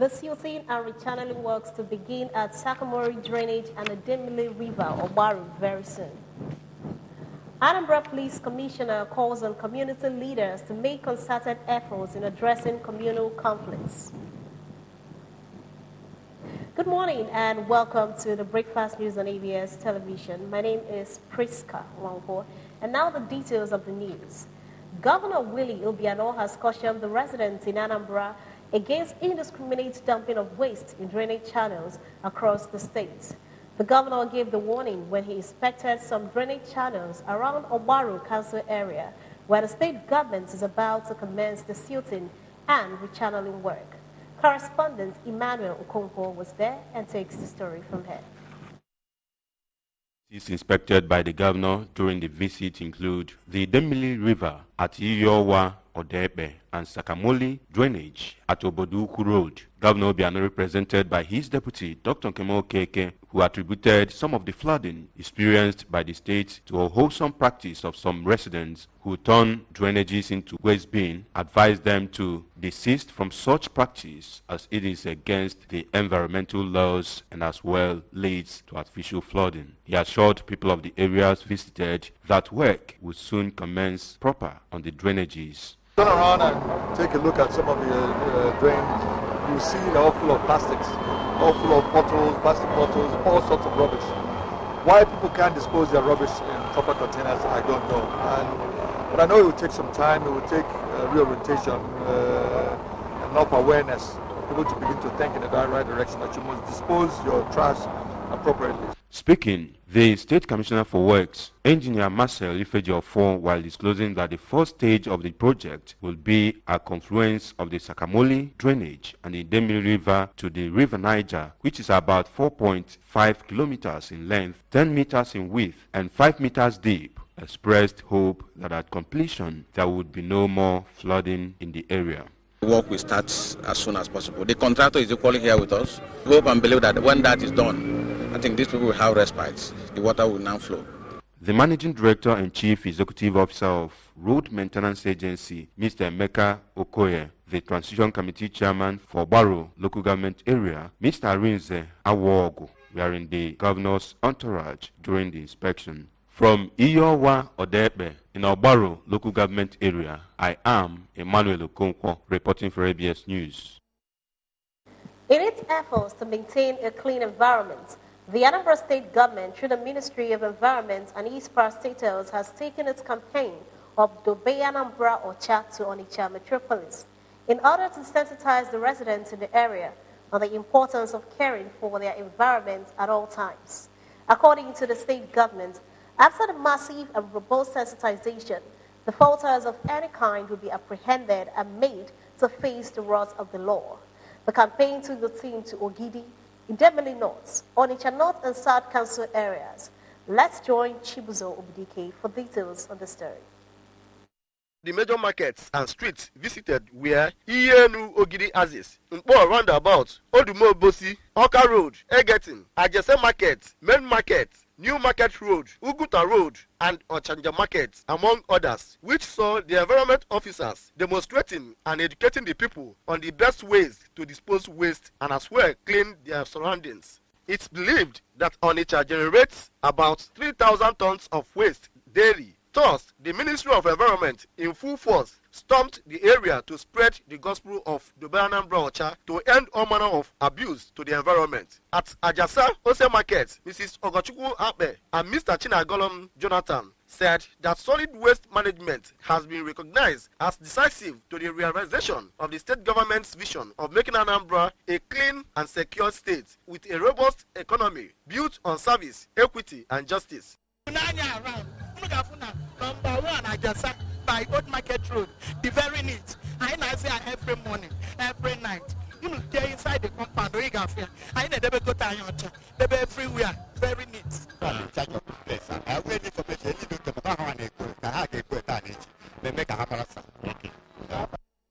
The silting and rechanneling works to begin at Sakamori Drainage and the Demile River, Obaru, very soon. Anambra Police Commissioner calls on community leaders to make concerted efforts in addressing communal conflicts. Good morning and welcome to the Breakfast News on ABS Television. My name is Priska Wangpo, and now the details of the news. Governor Willie Obiano has cautioned the residents in Anambra against indiscriminate dumping of waste in drainage channels across the state. The governor gave the warning when he inspected some drainage channels around Obaru Council area, where the state government is about to commence the silting and rechanneling work. Correspondent Emmanuel Okonkwo was there and takes the story from here. Inspected by the governor during the visit include the Demili River at Iyowa, Odepe, and Sakamoli Drainage at Oboduku Road. Governor Obiano, represented by his deputy, Dr. Kemo Keke, who attributed some of the flooding experienced by the state to a wholesome practice of some residents who turn drainages into waste bin, advised them to desist from such practice as it is against the environmental laws and as well leads to artificial flooding. He assured people of the areas visited that work will soon commence proper on the drainages. Turn around and take a look at some of the drains. You see they're all full of plastics, all full of bottles, plastic bottles, all sorts of rubbish. Why people can't dispose their rubbish in proper containers, I don't know. But I know it will take some time, it will take reorientation, enough awareness for people to begin to think in the right direction that you must dispose your trash appropriately. Speaking, the State Commissioner for Works, Engineer Marcel Ifejiofo, while disclosing that the first stage of the project will be a confluence of the Sakamoli Drainage and the Demili River to the River Niger, which is about 4.5 kilometers in length, 10 meters in width, and 5 meters deep, expressed hope that at completion there would be no more flooding in the area. The work will start as soon as possible. The contractor is equally here with us. We hope and believe that when that is done, I think these people will have respite. The water will now flow. The Managing Director and Chief Executive Officer of Road Maintenance Agency, Mr. Emeka Okoye, the Transition Committee Chairman for Baro Local Government Area, Mr. Arinze Awogu, were in the Governor's entourage during the inspection. From Iyowa, Odepe, in Obaro Local Government Area, I am Emmanuel Okonkwo, reporting for ABS News. In its efforts to maintain a clean environment, the Anambra State Government, through the Ministry of Environment and East Parastatals, has taken its campaign of Dobe Anambra Ocha to Onitsha Metropolis in order to sensitize the residents in the area on the importance of caring for their environment at all times. According to the state government, after the massive and robust sensitization, the faulters of any kind will be apprehended and made to face the wrath of the law. The campaign took the team to Ogidi, Idemili North, Onitsha North and South Council areas. Let's join Chibuzo Obidike for details on the story. The major markets and streets visited were Iyenu Ogidi Aziz, Mpo Roundabout, Odumo Bosi, Oka Road, Egetin, Ajese Market, Main Market, New Market Road, Uguta Road, and Ochanja Market, among others, which saw the environment officers demonstrating and educating the people on the best ways to dispose waste and as well clean their surroundings. It's believed that Onitsha generates about 3,000 tons of waste daily. Thus, the Ministry of Environment, in full force, stormed the area to spread the gospel of Dobe Anambra Ocha to end all manner of abuse to the environment. At Ajasa Ose Market, Mrs. Ogochukwu Ape and Mr. Chinagolom Jonathan said that solid waste management has been recognized as decisive to the realization of the state government's vision of making Anambra a clean and secure state with a robust economy built on service, equity, and justice. Number one, Ajasa by Old Market Road, the very neat. I say every morning, every night. You know, get inside the compound, I know they go to Ayota, they be everywhere, very neat. I'm in charge of the place. I will need information. You need to know how they go. They make a happen.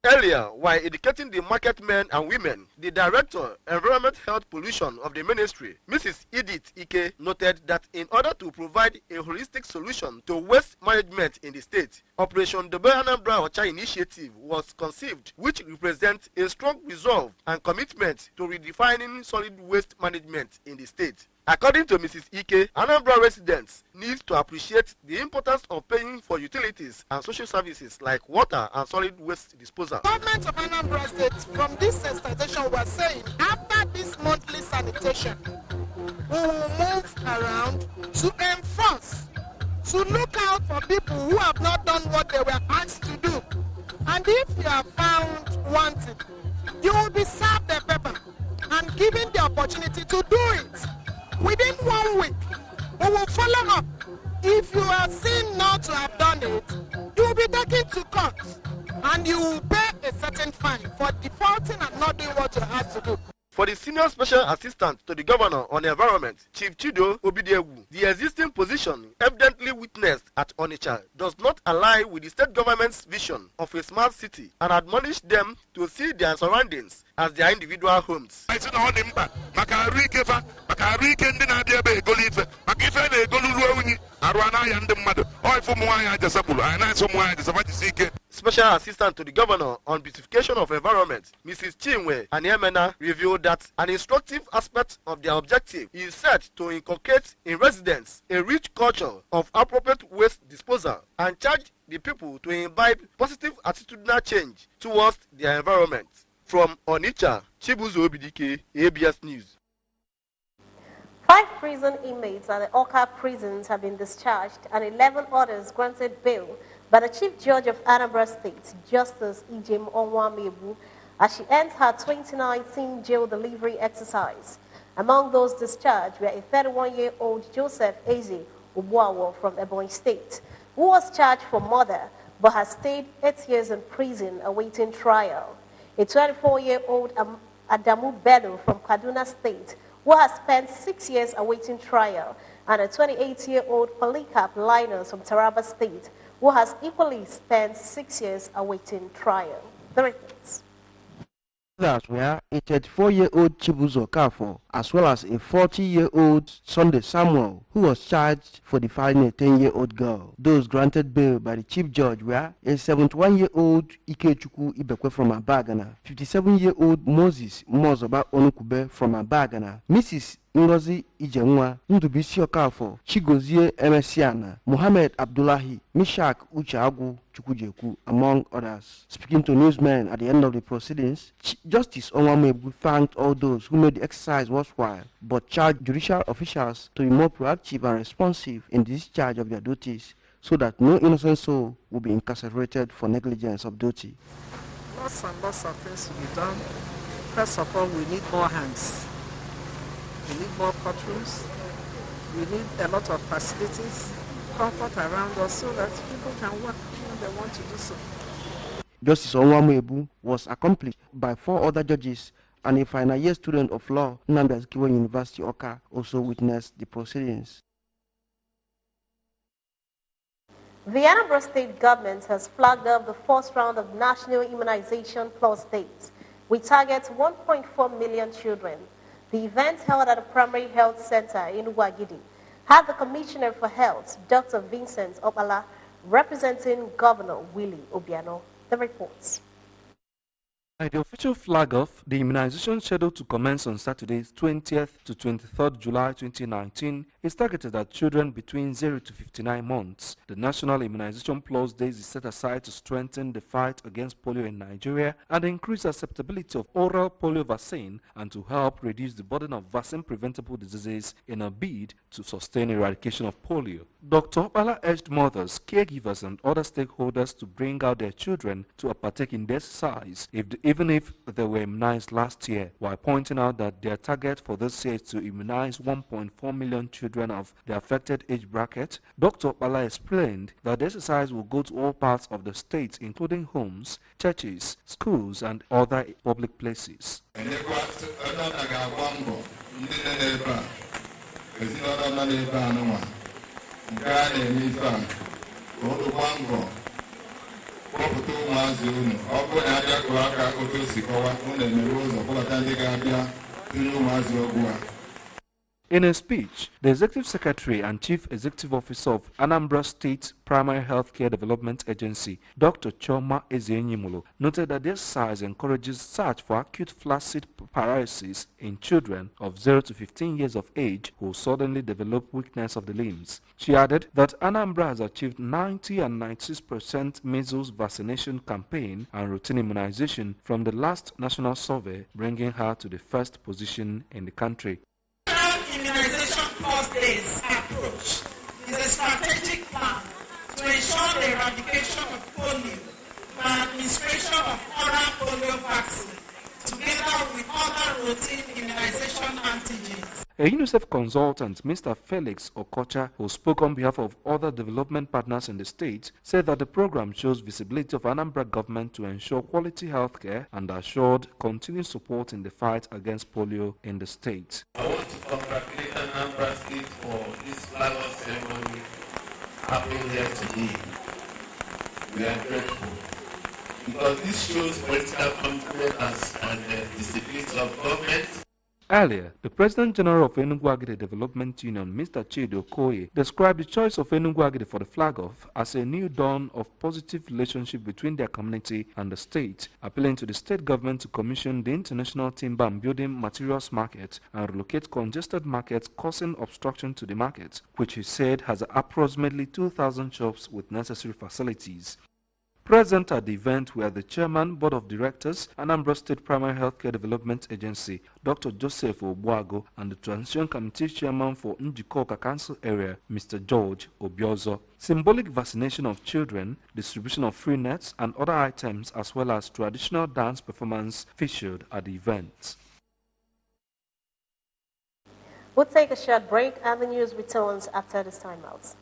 Earlier, while educating the market men and women. The Director, Environment, Health, Pollution of the Ministry, Mrs. Edith Ike, noted that in order to provide a holistic solution to waste management in the state, Operation Dobe Anambra Ocha initiative was conceived, which represents a strong resolve and commitment to redefining solid waste management in the state. According to Mrs. Ike, Anambra residents need to appreciate the importance of paying for utilities and social services like water and solid waste disposal. Government of Anambra State, from this sensitization, was saying after this monthly sanitation, we will move around to enforce, to look out for people who have not done what they were asked to do. And if you are found wanting, you will be served a paper and given the opportunity to do it. Within 1 week, we will follow up. If you are seen not to have done it, you will be taken to court and you will pay a certain fine for defaulting and not doing what you have to do. For the Senior Special Assistant to the Governor on Environment, Chief Chido Obidiegu, the existing position evidently witnessed at Onitsha does not align with the state government's vision of a smart city and admonished them to see their surroundings as their individual homes. Special Assistant to the Governor on Beautification of Environment, Mrs. Chinwe Aniemena, revealed that an instructive aspect of their objective is set to inculcate in residents a rich culture of appropriate waste disposal and charge the people to imbibe positive attitudinal change towards their environment. From Onitsha, Chibuzo Obidike, ABS News. 5 prison inmates at the Oka prisons have been discharged and 11 others granted bail by the Chief Judge of Anambra State, Justice Ijem Onwamebu, as she ends her 2019 jail delivery exercise. Among those discharged were a 31-year-old Joseph Eze Obuawo from Ebonyi State, who was charged for murder but has stayed 8 years in prison awaiting trial. A 24-year-old Adamu Bello from Kaduna State, who has spent 6 years awaiting trial, and a 28-year-old Polycarp Linus from Taraba State, who has equally spent 6 years awaiting trial. The reports. Others were a 34-year-old Chibuzo Kafo, as well as a 40-year-old Sunday Samuel, who was charged for defiling a 10-year-old girl. Those granted bail by the Chief Judge were a 71-year-old Ikechukwu Ibekwe from Abagana, 57-year-old Moses Mozoba Onukube from Abagana, Mrs. Ngozi Ijenwa, Ndubisi Okafo, Chigozie Emesiana, Mohammed Abdullahi, Mishak Uchagu Chukwujeku, among others. Speaking to newsmen at the end of the proceedings, Justice Onwamebu thanked all those who made the exercise worthwhile, but charged judicial officials to be more proactive and responsive in the discharge of their duties, so that no innocent soul will be incarcerated for negligence of duty. Lots and lots of things to be done. First of all, we need more hands. We need more courtrooms. We need a lot of facilities, comfort around us so that people can work when they want to do so. Justice Onwamebu was accompanied by 4 other judges, and a final year student of law, Anambra University Oka, also witnessed the proceedings. The Anambra State government has flagged up the first round of National Immunization Plus Days, which targets 1.4 million children. The event, held at the Primary Health Center in Uwagidi, had the Commissioner for Health, Dr. Vincent Opala, representing Governor Willie Obiano. The reports. By the official flag-off, the immunization scheduled to commence on Saturday, 20th to 23rd July 2019, is targeted at children between 0 to 59 months. The National Immunization Plus Days is set aside to strengthen the fight against polio in Nigeria and increase acceptability of oral polio vaccine and to help reduce the burden of vaccine-preventable diseases in a bid to sustain eradication of polio. Dr. Opala urged mothers, caregivers, and other stakeholders to bring out their children to partake in the exercise, even if they were immunized last year, while pointing out that their target for this year is to immunize 1.4 million children of the affected age bracket. Dr. Opala explained that the exercise will go to all parts of the state, including homes, churches, schools, and other public places. kpọpụta ụmụazị unu ọ bụrụ na abịa kụọ aka otu o si kọwa unu emewe ụzọ kpọbata ndị ga-abịa tiri ụmụazị ọgwụ a. In a speech, the Executive Secretary and Chief Executive Officer of Anambra State Primary Healthcare Development Agency, Dr. Choma Ezenyimulu, noted that this exercise encourages search for acute flaccid paralysis in children of 0 to 15 years of age who suddenly develop weakness of the limbs. She added that Anambra has achieved 90 and 96% measles vaccination campaign and routine immunization from the last national survey, bringing her to the first position in the country. Immunization first days approach is a strategic plan to ensure the eradication of polio by administration of oral polio vaccine together with other routine immunization antigens. A UNICEF consultant, Mr. Felix Okocha, who spoke on behalf of other development partners in the state, said that the program shows visibility of Anambra government to ensure quality healthcare and assured continued support in the fight against polio in the state. I want to congratulate Anambra State for this flag off ceremony happening here today. We are grateful because this shows political confidence and discipline of government. Earlier, the President General of Enugu Agide Development Union, Mr. Chidi Okoye, described the choice of Enugu Agide for the flag-off as a new dawn of positive relationship between their community and the state, appealing to the state government to commission the International Timber and Building Materials Market and relocate congested markets causing obstruction to the market, which he said has approximately 2,000 shops with necessary facilities. Present at the event were the Chairman, Board of Directors, Anambra State Primary Healthcare Development Agency, Dr. Joseph Obuago, and the Transition Committee Chairman for Njikoka Council Area, Mr. George Obiozo. Symbolic vaccination of children, distribution of free nets, and other items, as well as traditional dance performance featured at the event. We'll take a short break and the news returns after this timeout.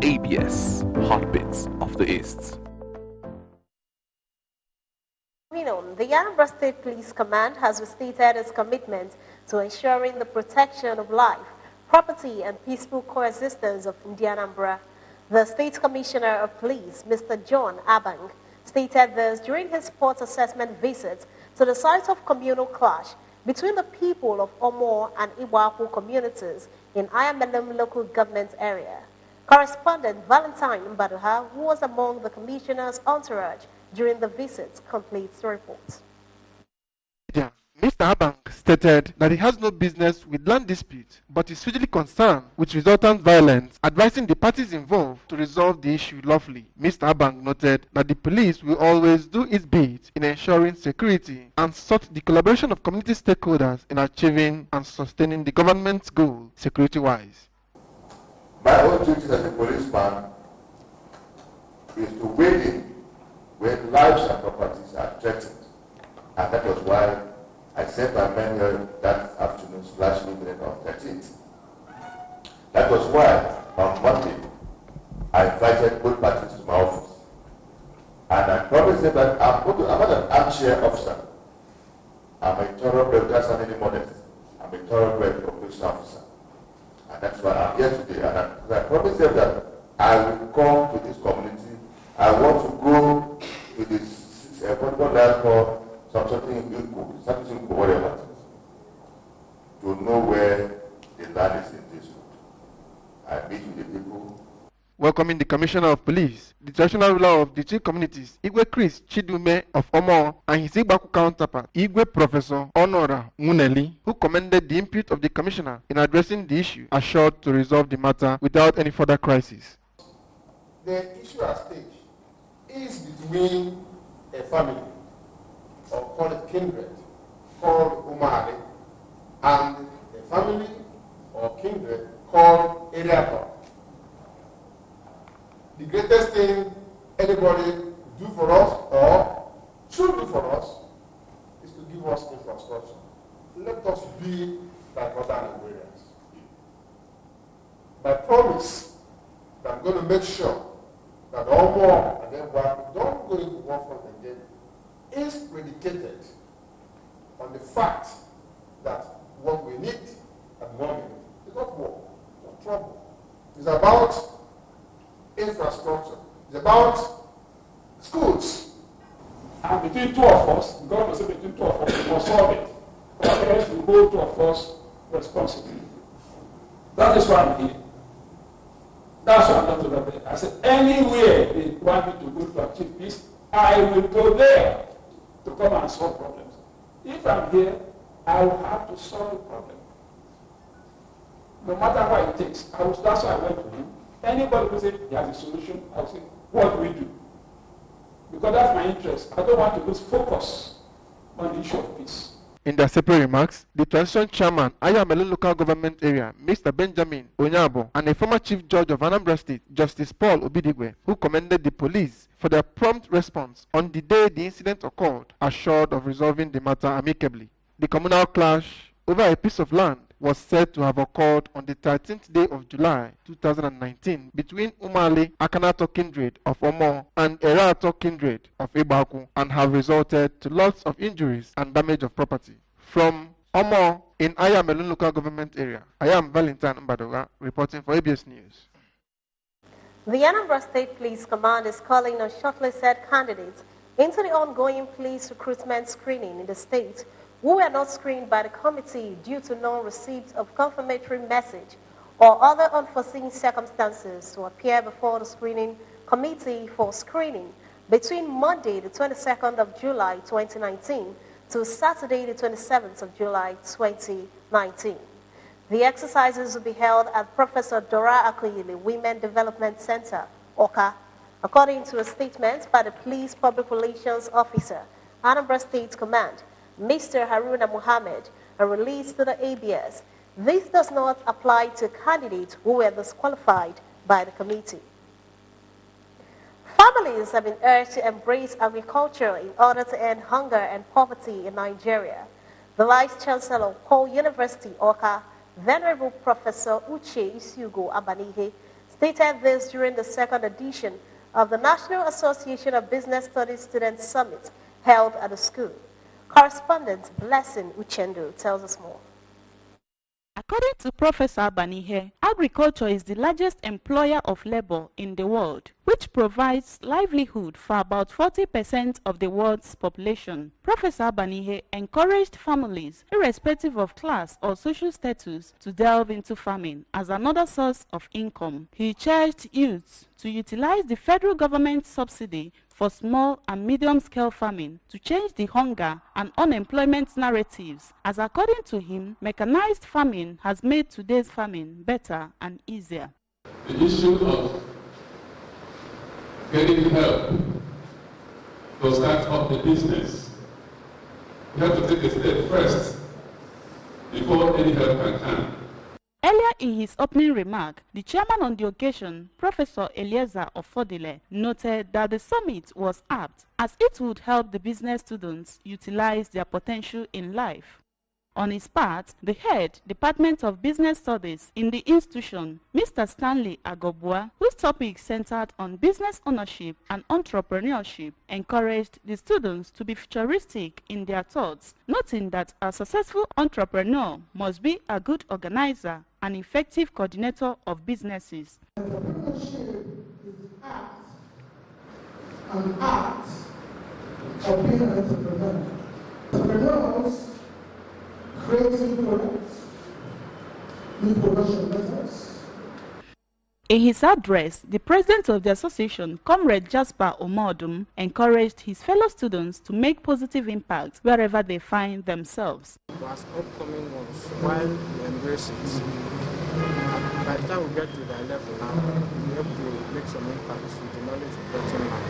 ABS, Heartbeats of the East. The Anambra State Police Command has restated its commitment to ensuring the protection of life, property, and peaceful coexistence of Anambra. The State Commissioner of Police, Mr. John Abang, stated this during his sports assessment visit to the site of communal clash between the people of Omo and Iwapu communities in Ayamelum local government area. Correspondent Valentine Mbaduha, who was among the commissioner's entourage during the visit, completes the report. Mr. Abang stated that he has no business with land dispute, but is hugely concerned with resultant violence, advising the parties involved to resolve the issue lawfully. Mr. Abang noted that the police will always do its bit in ensuring security and sought the collaboration of community stakeholders in achieving and sustaining the government's goal security-wise. My own duty as a policeman is to weigh in when lives and properties are threatened, and that was why I sent my men here that afternoon / evening of 13th. That was why on Monday I invited both parties to my office, and I promised them that I'm not an armchair officer. I'm a thoroughbred, that's not any modest. I'm a thoroughbred police officer. And that's why I'm here today. And I promised them that I will come to this community. I want to go to this, what I call something whatever, to know where the land is in this road. I meet with the people. Welcoming the Commissioner of Police, the traditional ruler of the two communities, Igwe Chris Chidume of Omo, and his Igbaku counterpart, Igwe Professor Honora Muneli, who commended the input of the Commissioner in addressing the issue, assured to resolve the matter without any further crisis. The issue at stake is between a family, or call it kindred, called Umari, and a family or kindred called Eriato. The greatest thing anybody do for us or should do for us let us be like other Nigerians. My promise that I'm going to make sure that all more and then what don't go into war front again is predicated on the fact that what we need at the moment is not war, not trouble. It's about infrastructure. It's about schools. And between two of us, the government said between two of us, we must solve it. Otherwise, we hold two of us responsible. That is why I'm here. That's why I'm not over there. I said, anywhere they want me to go to achieve peace, I will go there to come and solve problems. If I'm here, I will have to solve a problem. No matter what it takes. That's why I went to him. Anybody who says he has a solution, I will say, what do we do? Because that's my interest. I don't want to lose focus on the issue of peace. In their separate remarks, the transition chairman, Ayamelu local government area, Mr. Benjamin Onyabo, and a former chief judge of Anambra State, Justice Paul Obidigwe, who commended the police for their prompt response on the day the incident occurred, assured of resolving the matter amicably. The communal clash over a piece of land was said to have occurred on the 13th day of July 2019 between Umali Akanato kindred of Omo and Erato kindred of Ibaku and have resulted to lots of injuries and damage of property. From Omo in Ayamelun local government area, I am Valentine Mbadoga reporting for ABS News. The Anambra State Police Command is calling on shortlisted candidates into the ongoing police recruitment screening in the state who were not screened by the committee due to non-receipt of confirmatory message or other unforeseen circumstances to appear before the screening committee for screening between Monday, the 22nd of July 2019 to Saturday, the 27th of July 2019. The exercises will be held at Professor Dora Akuyili Women Development Center, Oka, according to a statement by the Police Public Relations Officer, Anambra State Command, Mr. Haruna Mohammed, and released to the ABS. This does not apply to candidates who were disqualified by the committee. Families have been urged to embrace agriculture in order to end hunger and poverty in Nigeria. The Vice Chancellor of Cole University, Oka, Venerable Professor Uche Isugo Abanihe, stated this during the second edition of the National Association of Business Studies Students Summit held at the school. Correspondent Blessing Uchendo tells us more. According to Professor Abanihe, agriculture is the largest employer of labor in the world, which provides livelihood for about 40% of the world's population. Professor Abanihe encouraged families, irrespective of class or social status, to delve into farming as another source of income. He charged youths to utilize the federal government subsidy for small and medium-scale farming to change the hunger and unemployment narratives, as according to him, mechanized farming has made today's farming better and easier. The issue of getting help to start up the business, you have to take a step first before any help can come. Earlier in his opening remark, the chairman on the occasion, Professor Eliezer Ofodile, noted that the summit was apt as it would help the business students utilize their potential in life. On his part, the head, Department of Business Studies in the institution, Mr. Stanley Agobua, whose topic centered on business ownership and entrepreneurship, encouraged the students to be futuristic in their thoughts, noting that a successful entrepreneur must be a good organizer and effective coordinator of businesses. Entrepreneurship is the art of being an entrepreneur. Entrepreneurs creating products, new production methods. In his address, the president of the association, Comrade Jasper Omodum, encouraged his fellow students to make positive impact wherever they find themselves. As upcoming ones, while we embrace it, by the time we get to that level now, we have to make some impact with the knowledge we've gotten now.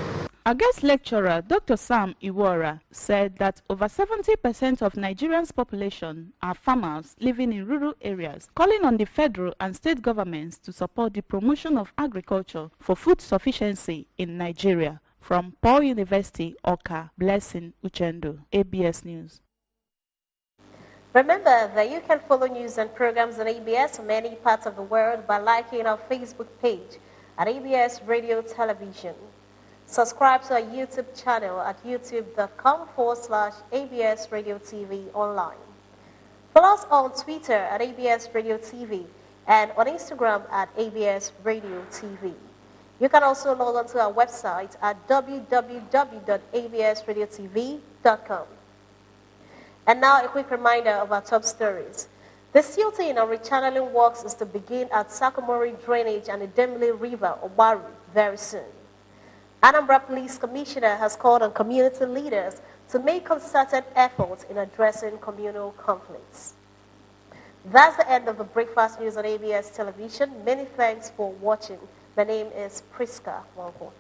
A guest lecturer, Dr. Sam Iwara, said that over 70% of Nigerians' population are farmers living in rural areas, calling on the federal and state governments to support the promotion of agriculture for food sufficiency in Nigeria. From Paul University, Oka, Blessing Uchendo, ABS News. Remember that you can follow news and programs on ABS from any parts of the world by liking our Facebook page at ABS Radio Television. Subscribe to our YouTube channel at youtube.com/ABS Radio TV online. Follow us on Twitter at ABS Radio TV and on Instagram at ABS Radio TV. You can also log on to our website at www.absradiotv.com. And now a quick reminder of our top stories. The silting and rechanneling works is to begin at Sakamori Drainage and the Demile River, Obaru, very soon. Anambra Police Commissioner has called on community leaders to make concerted efforts in addressing communal conflicts. That's the end of the breakfast news on ABS Television. Many thanks for watching. My name is Priska Wanko.